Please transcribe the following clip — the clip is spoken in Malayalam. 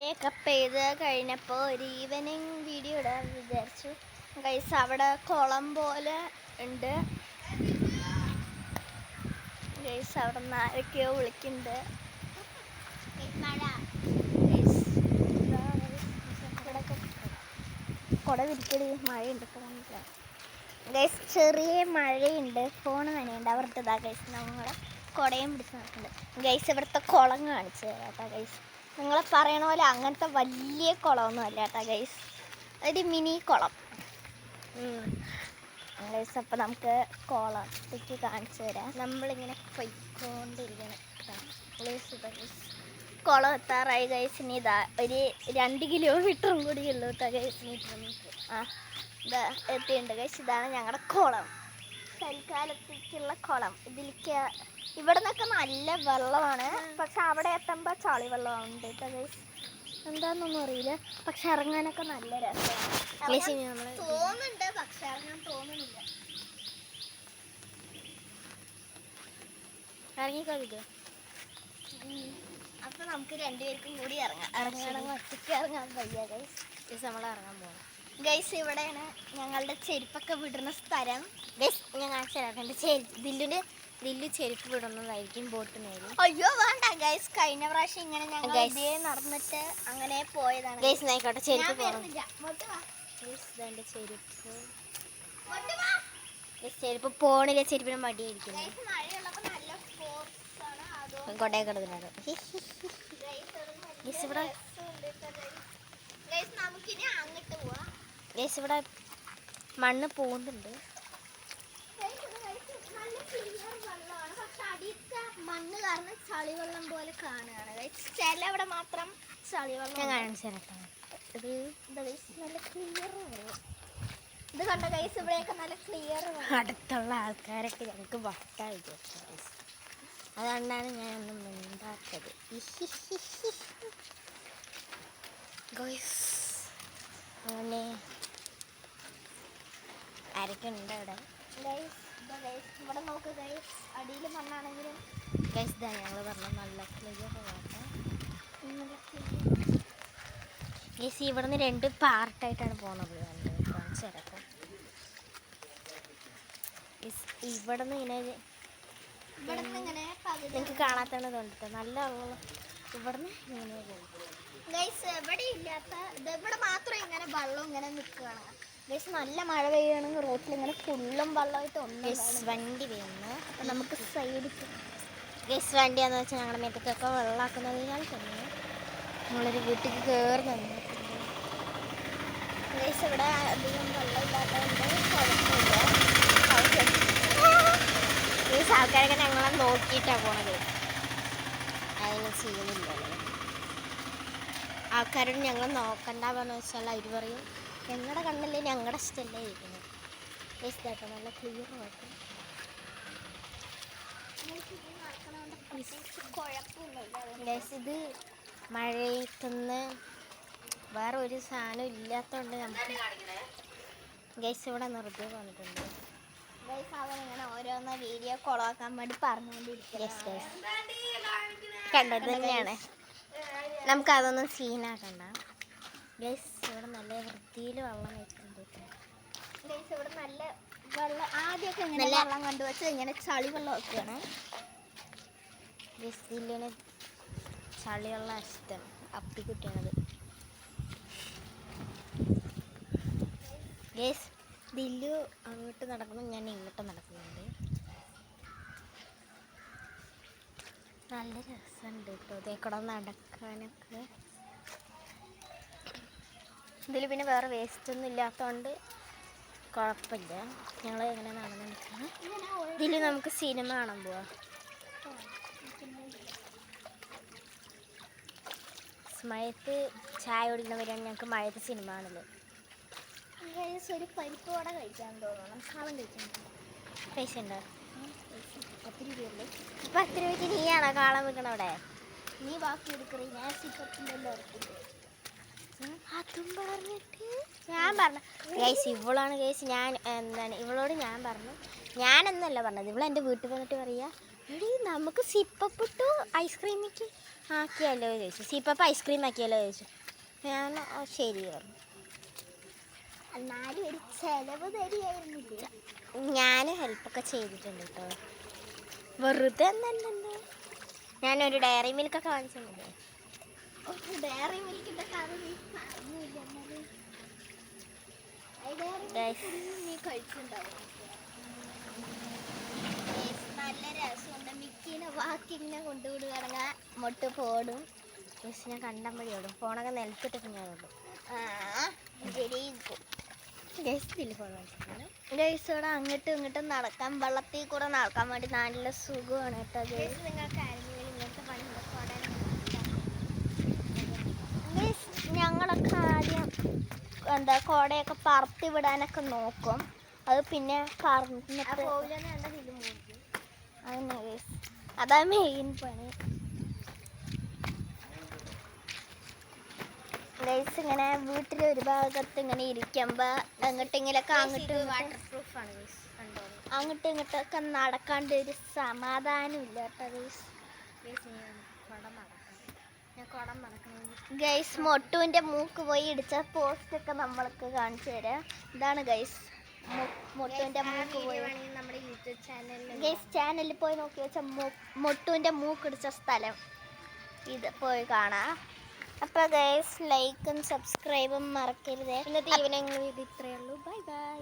മേക്കപ്പ് ചെയ്ത് കഴിഞ്ഞപ്പോൾ ഒരു ഈവനിങ് വീഡിയോ ഇടാൻ വിചാരിച്ചു. ഗൈസ് അവിടെ കുളം പോലെ ഉണ്ട്. ഗൈസ് അവിടെ നിന്ന് ആരൊക്കെയോ വിളിക്കുന്നുണ്ട്. കുട വിരിക്കടി, മഴയുണ്ട്. ഫോണില്ല ഗൈസ്, ചെറിയ മഴയുണ്ട്, ഫോൺ നനയുണ്ട്. അവർക്ക് ഇതാ ഗൈസ് നമ്മളെ കുടയും പിടിച്ച് നടക്കുന്നുണ്ട്. ഗൈസ് ഇവിടുത്തെ കുളം കാണിച്ചു തരാം കേട്ടോ ഗൈസ്. നിങ്ങൾ പറയണ പോലെ അങ്ങനത്തെ വലിയ കുളമൊന്നും അല്ല കേട്ടോ ഗൈസ്, ഒരു മിനി കുളം. ഗൈസ് അപ്പം നമുക്ക് കുളത്തേക്ക് കാണിച്ചു തരാം. നമ്മളിങ്ങനെ പൊയ്ക്കൊണ്ടിരിക്കണം. കുളം എത്താറായി ഗൈസ്. ഇനി ഇതാ ഒരു 2 കിലോമീറ്ററും കൂടി ഉള്ളൂ കേട്ടോ ഗൈസ്. ഇതാ എത്തിയിട്ടുണ്ട് ഗൈസ്. ഇതാണ് ഞങ്ങളുടെ കുളം, തൽക്കാലത്തേക്കുള്ള കുളം. ഇതിലേക്ക് ഇവിടെ നിന്നൊക്കെ നല്ല വെള്ളമാണ്, പക്ഷെ അവിടെ എത്തുമ്പോൾ ചളി വെള്ളമുണ്ട് കേട്ടോ ഗൈസ്. എന്താണെന്നൊന്നും അറിയില്ല, പക്ഷെ ഇറങ്ങാനൊക്കെ നല്ല രസമാണ് തോന്നുന്നുണ്ട്, പക്ഷെ ഇറങ്ങാൻ തോന്നുന്നില്ല. ഇറങ്ങിക്കോ. അപ്പൊ നമുക്ക് 2 പേർക്കും കൂടി ഇറങ്ങാം. ഒറ്റയ്ക്ക് ഇറങ്ങാൻ വയ്യ ഗൈസ്. നമ്മൾ ഇറങ്ങാൻ പോകണം ഗൈസ്. ഇവിടെയാണ് ഞങ്ങളുടെ ചെരുപ്പൊക്കെ വിടുന്ന സ്ഥലം ഗൈസ്. ഞാൻ കാണിച്ചു തരാം. എൻ്റെ ദില്ലു ചെരുപ്പ് വിടുന്നതായിരിക്കും ബോട്ട് മേലെ. അയ്യോ വേണ്ട ഗൈസ്, കഴിഞ്ഞ പ്രാവശ്യം ഇങ്ങനെ ഞങ്ങൾ ഇതേ നടന്നിട്ട് അങ്ങനെ പോയതാണ് ഗൈസ്. ആയിക്കോട്ടെ, ചെരുപ്പ് ചെരുപ്പ് പോണില്ല, ചെരുപ്പിന് മടിയായിരിക്കും. കൊടയൊക്കെ എടുക്കുന്നുണ്ട് ഗൈസ്. ഇവിടെ മണ്ണ് പോകുന്നുണ്ട്. മണ്ണ് കാരണം ചളിവെള്ളം പോലെ കാണുകയാണ്. ചിലവിടെ മാത്രം ചളിവെള്ളം. ഞാൻ കാണിച്ചു തരാം. ഇത് നല്ല ക്ലിയർ. ഇത് കണ്ട ഗൈസ്, ഇവിടെയൊക്കെ നല്ല ക്ലിയർ. അടുത്തുള്ള ആൾക്കാരൊക്കെ ഞങ്ങൾക്ക് വട്ടായി ഗൈസ്. അതുകൊണ്ടാണ് ഞാനൊന്നും മിണ്ടാത്തത് ഗൈസ്. അങ്ങനെ ആരൊക്കെ ഉണ്ട് അവിടെ ഗൈസ്? ഇവിടെ നോക്ക് ഗൈസ്, അടിയിൽ മണ്ണാണെങ്കിലും ഗൈസ് ഇതാ ഞങ്ങൾ പറഞ്ഞ നല്ല ക്ലിയർ ഗൈസ്. ഇവിടെ നിന്ന് 2 പാർട്ടായിട്ടാണ് പോകുന്നത്. കാണിച്ചു തരാം. ഇവിടെ നിന്ന് ഇങ്ങനെ നിങ്ങൾക്ക് കാണാത്തതാണ് തോന്നിട്ട് നല്ല ഇവിടെ നിന്ന് ഇങ്ങനെ ഗൈസ്. എവിടെ ഇല്ലാത്ത ഇവിടെ മാത്രം ഇങ്ങനെ വെള്ളം ഇങ്ങനെ നിൽക്കുകയാണ് ഗൈസ്. നല്ല മഴ പെയ്യുകയാണെങ്കിൽ റോട്ടിൽ ഇങ്ങനെ ഫുള്ളും വെള്ളമായിട്ട് വണ്ടി വീഴുന്നു. അപ്പം നമുക്ക് സൈഡിൽ ഗൈസ് വണ്ടിയാണെന്ന് വെച്ചാൽ ഞങ്ങളുടെ മേത്തേക്കൊക്കെ വെള്ളമാക്കുന്നതിനാൽ തന്നെ നമ്മളൊരു വീട്ടിൽ കയറി നിന്നിട്ടുണ്ട് ഗൈസ്. ഇവിടെ അധികം വെള്ളമില്ലാത്തതുകൊണ്ട് കുഴപ്പമില്ല. ഗൈസ് ആൾക്കാരൊക്കെ ഞങ്ങളെ നോക്കിയിട്ടാണ് പോണത്, അതിന് ചെയ്യുന്നില്ലല്ലോ. ആൾക്കാരോട് ഞങ്ങൾ നോക്കണ്ട പറഞ്ഞു വെച്ചാൽ അവർ പറയും ഞങ്ങളുടെ കണ്ണല്ലേ ഞങ്ങളുടെ ഇഷ്ടമല്ലേ ഇരിക്കുന്നത്. ഗൈസ് കേട്ടോ നല്ല ക്ലിയർ ആയിട്ട്. ഗൈസ് ഇത് മഴയത്തുനിന്ന് വേറെ ഒരു സാധനം ഇല്ലാത്തതുകൊണ്ട് നമുക്ക് ഗൈസ് ഇവിടെ നിർത്തി വന്നിട്ടുണ്ട് ഗൈസ്. അവനിങ്ങനെ ഓരോന്ന് വീഡിയോ കൊളാക്കാൻ വേണ്ടി പറഞ്ഞുകൊണ്ടിരിക്കുക. കണ്ടത് തന്നെയാണ്, നമുക്കതൊന്നും സീനാക്കണ്ട ഗൈസ്. ഇവിടെ നല്ല വൃത്തിയിൽ വെള്ളം വെച്ചിട്ടുണ്ട് ഗൈസ്. ഇവിടെ നല്ല വെള്ളം ആദ്യമൊക്കെ ഇങ്ങനെ വെള്ളം കണ്ടുവച്ച് ഇങ്ങനെ ചളി വെള്ളം വെക്കുകയാണ് ഗൈസ്. ദില്ലിന് ചളിയുള്ള ഇഷ്ടം, അപ്പിക്കുട്ടിയാണത് ഗൈസ്. ദില്ലു അങ്ങോട്ട് നടക്കുന്നു, ഞാൻ ഇങ്ങോട്ട് നടക്കുന്നുണ്ട്. നല്ല രസമുണ്ട് കേട്ടോ ഇതേക്കൂടെ നടക്കാനൊക്കെ. ഇതിൽ പിന്നെ വേറെ വേസ്റ്റൊന്നും ഇല്ലാത്തതുകൊണ്ട് കുഴപ്പമില്ല. ഞങ്ങൾ എങ്ങനെ നടന്നു നിൽക്കണം. ഇതിൽ നമുക്ക് സിനിമ കാണാൻ പോവാം. മഴയത്ത് ചായ കുടിക്കുന്നവരാണ് ഞങ്ങൾക്ക് മഴയത്ത് സിനിമ ആണല്ലോ. ഒരു പരിപ്പ് വട കഴിക്കാൻ തോന്നണം, കാളം കഴിക്കാൻ. പൈസ ഉണ്ടോ? 10 രൂപയുള്ളൂ. 10 രൂപയ്ക്ക് നീയാണോ കാളം വെക്കണം അവിടെ? നീ ബാക്കി എടുക്കണേ, ഞാൻ സിപ്പത്തിൻ്റെ ഉറപ്പില്ല. അതും പറഞ്ഞിട്ട് ഞാൻ പറഞ്ഞു ഗൈസ് ഇവളാണ് ഗൈസ്. ഞാൻ എന്താണ് ഇവളോട് ഞാൻ പറഞ്ഞു, ഞാനെന്നല്ല പറഞ്ഞത്, ഇവളെൻ്റെ വീട്ടിൽ വന്നിട്ട് പറയുക എടി നമുക്ക് സിപ്പപ്പിട്ടു ഐസ്ക്രീമിക്ക് ആക്കിയാലോ ചോദിച്ചു. സിപ്പപ്പ് ഐസ്ക്രീം ആക്കിയാലോ ചോദിച്ചു. ഞാൻ ശരി പറഞ്ഞു. എന്നാലും ഒരു ചെലവ് തരികയായിരുന്നില്ല. ഞാൻ ഹെൽപ്പൊക്കെ ചെയ്തിട്ടുണ്ട് കേട്ടോ, വെറുതെ ഒന്നല്ലല്ലോ. ഞാനൊരു ഡയറി മിൽക്കൊക്കെ വാങ്ങിച്ചിട്ടുണ്ട്. ഡയറി മിൽക്കിന്റെ കഥ നീ പറഞ്ഞില്ല. നീ കഴിച്ചിട്ടുണ്ടാവും. നല്ല രസമുണ്ട്. മിക്കിനെ വാക്കിങ്ങനെ കൊണ്ടുവിടുകയാണെങ്കിൽ മുട്ട് പോടും. ഞാൻ കണ്ടമ്പടി ഓടും. ഫോണൊക്കെ നിലത്തിട്ടൊക്കെ ഞാൻ ഓടും. ഗൈസോടെ അങ്ങോട്ടും ഇങ്ങോട്ടും നടക്കാൻ, വെള്ളത്തിൽ കൂടെ നടക്കാൻ വേണ്ടി നല്ല സുഖമാണ് കേട്ടോ. നിങ്ങൾക്ക് ആരെങ്കിലും ഇങ്ങനത്തെ പണി ഞങ്ങളൊക്കെ ആദ്യം എന്താ കോടയൊക്കെ പറത്തി വിടാനൊക്കെ നോക്കും. അത് പിന്നെ അതന്നെ ഗൈസ്, അതാ മെയിൻ പണി. ഗൈസ് ഇങ്ങനെ വീട്ടിൽ ഒരു ഭാഗത്ത് ഇങ്ങനെ ഇരിക്കുമ്പോൾ എങ്ങോട്ടെങ്കിലൊക്കെ അങ്ങോട്ടും ഇങ്ങോട്ടൊക്കെ നടക്കാണ്ട് ഒരു സമാധാനം ഇല്ല കേട്ടോ ഗൈസ്. ഗൈസ് മൊട്ടുവിൻ്റെ മൂക്ക് പോയി ഇടിച്ച പോസ്റ്റൊക്കെ നമ്മൾക്ക് കാണിച്ചു തരാം. ഇതാണ് ഗൈസ് മൊട്ടുവിൻ്റെ മൂക്ക് പോയി. നമ്മുടെ യൂട്യൂബ് ചാനലിൽ ഗൈസ് ചാനലിൽ പോയി നോക്കി വെച്ചാൽ മൊട്ടുവിൻ്റെ മൂക്ക് ഇടിച്ച സ്ഥലം ഇത് പോയി കാണാം. അപ്പോൾ ഗൈസ് ലൈക്കും സബ്സ്ക്രൈബും മറക്കരുത്. ഇന്നത്തെ ഈവനിങ് ഇത് ഇത്രയേ ഉള്ളൂ. Bye bye.